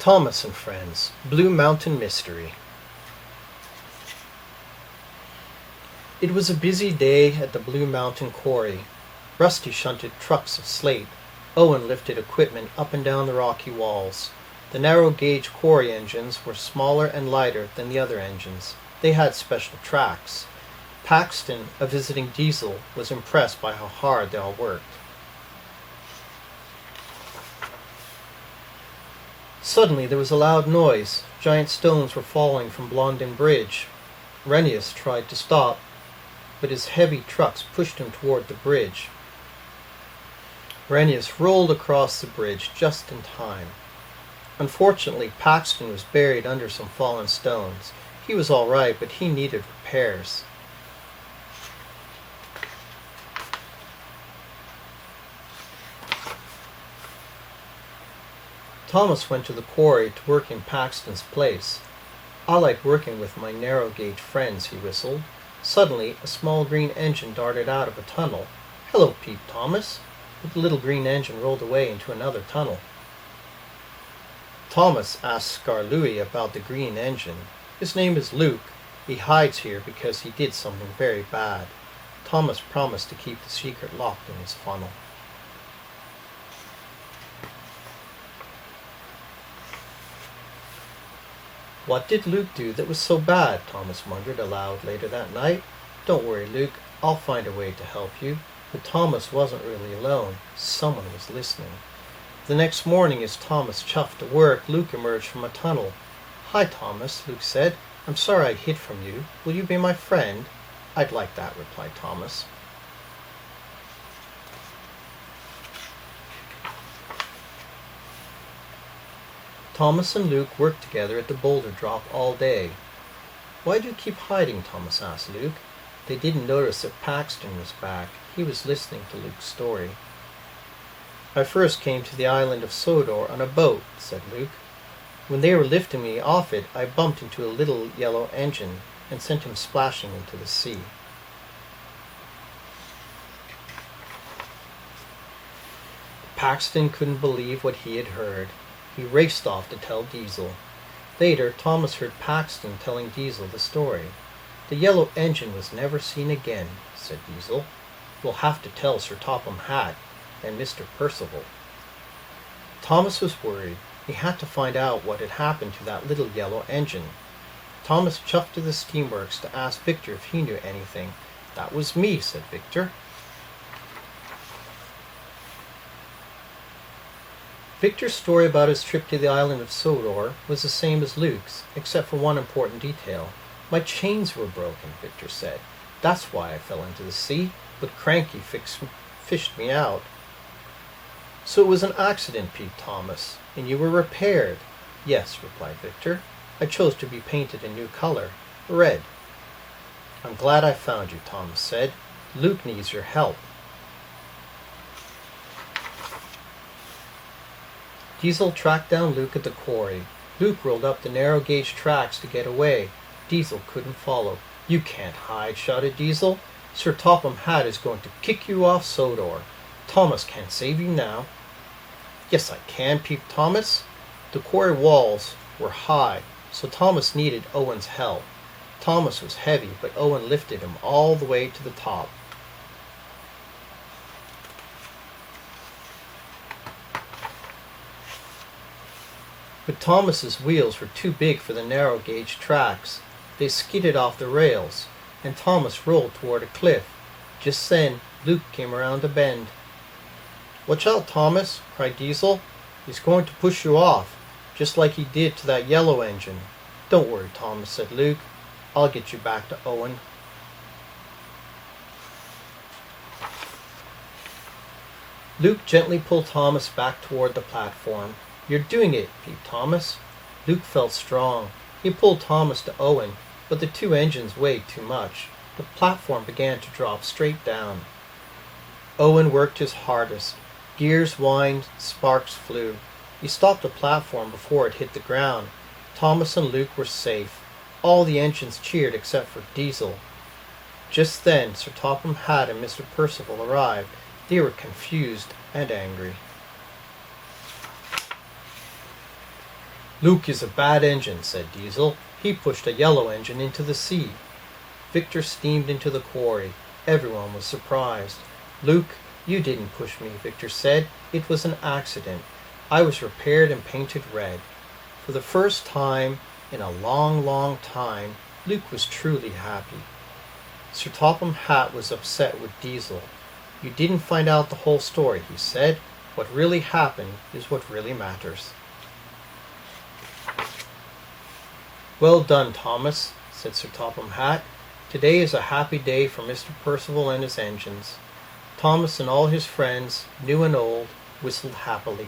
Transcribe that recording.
Thomas and Friends, Blue Mountain Mystery. It was a busy day at the Blue Mountain Quarry. Rusty shunted trucks of slate. Owen lifted equipment up and down the rocky walls. The narrow-gauge quarry engines were smaller and lighter than the other engines. They had special tracks. Paxton, a visiting diesel, was impressed by how hard they all worked. Suddenly there was a loud noise. Giant stones were falling from Blondin Bridge. Renius tried to stop, but his heavy trucks pushed him toward the bridge. Renius rolled across the bridge just in time. Unfortunately, Paxton was buried under some fallen stones. He was all right, but he needed repairs. Thomas went to the quarry to work in Paxton's place. "I like working with my narrow-gauge friends," he whistled. Suddenly, a small green engine darted out of a tunnel. "Hello, Pete, Thomas." But the little green engine rolled away into another tunnel. Thomas asked Skarloey about the green engine. "His name is Luke. He hides here because he did something very bad." Thomas promised to keep the secret locked in his funnel. What did Luke do that was so bad? Thomas wondered aloud later that night. "Don't worry, Luke. I'll find a way to help you." But Thomas wasn't really alone. Someone was listening. The next morning, as Thomas chuffed to work, Luke emerged from a tunnel. "Hi, Thomas," Luke said. "I'm sorry I hid from you. Will you be my friend?" "I'd like that," replied Thomas. Thomas and Luke worked together at the boulder drop all day. "Why do you keep hiding?" Thomas asked Luke. They didn't notice that Paxton was back. He was listening to Luke's story. "I first came to the island of Sodor on a boat," said Luke. "When they were lifting me off it, I bumped into a little yellow engine and sent him splashing into the sea." Paxton couldn't believe what he had heard. He raced off to tell Diesel. Later, Thomas heard Paxton telling Diesel the story. "The yellow engine was never seen again," said Diesel. "We'll have to tell Sir Topham Hatt and Mr. Percival." Thomas was worried. He had to find out what had happened to that little yellow engine. Thomas chuffed to the steamworks to ask Victor if he knew anything. "That was me," said Victor. Victor's story about his trip to the island of Sodor was the same as Luke's, except for one important detail. "My chains were broken," Victor said. "That's why I fell into the sea, but Cranky fished me out." "So it was an accident, Pete Thomas, and you were repaired?" "Yes," replied Victor. "I chose to be painted a new color, red." "I'm glad I found you," Thomas said. "Luke needs your help." Diesel tracked down Luke at the quarry. Luke rolled up the narrow-gauge tracks to get away. Diesel couldn't follow. "You can't hide," shouted Diesel. "Sir Topham Hatt is going to kick you off Sodor. Thomas can't save you now." "Yes, I can," peeped Thomas. The quarry walls were high, so Thomas needed Owen's help. Thomas was heavy, but Owen lifted him all the way to the top. But Thomas's wheels were too big for the narrow-gauge tracks. They skidded off the rails, and Thomas rolled toward a cliff. Just then, Luke came around a bend. "Watch out, Thomas," cried Diesel. "He's going to push you off, just like he did to that yellow engine." "Don't worry, Thomas," said Luke. "I'll get you back to Owen." Luke gently pulled Thomas back toward the platform. "You're doing it, Pete Thomas." Luke felt strong. He pulled Thomas to Owen, but the two engines weighed too much. The platform began to drop straight down. Owen worked his hardest. Gears whined, sparks flew. He stopped the platform before it hit the ground. Thomas and Luke were safe. All the engines cheered except for Diesel. Just then, Sir Topham Hatt and Mr. Percival arrived. They were confused and angry. Luke is a bad engine, said Diesel. He pushed a yellow engine into the sea. Victor steamed into the quarry. Everyone was surprised. Luke, you didn't push me, Victor said. It was an accident. I was repaired and painted red. For the first time in a long, long time, Luke was truly happy. Sir Topham Hatt was upset with Diesel. You didn't find out the whole story, he said. What really happened is what really matters. Well done, Thomas, said Sir Topham Hatt. Today is a happy day for Mr. Percival and his engines. Thomas and all his friends, new and old, whistled happily.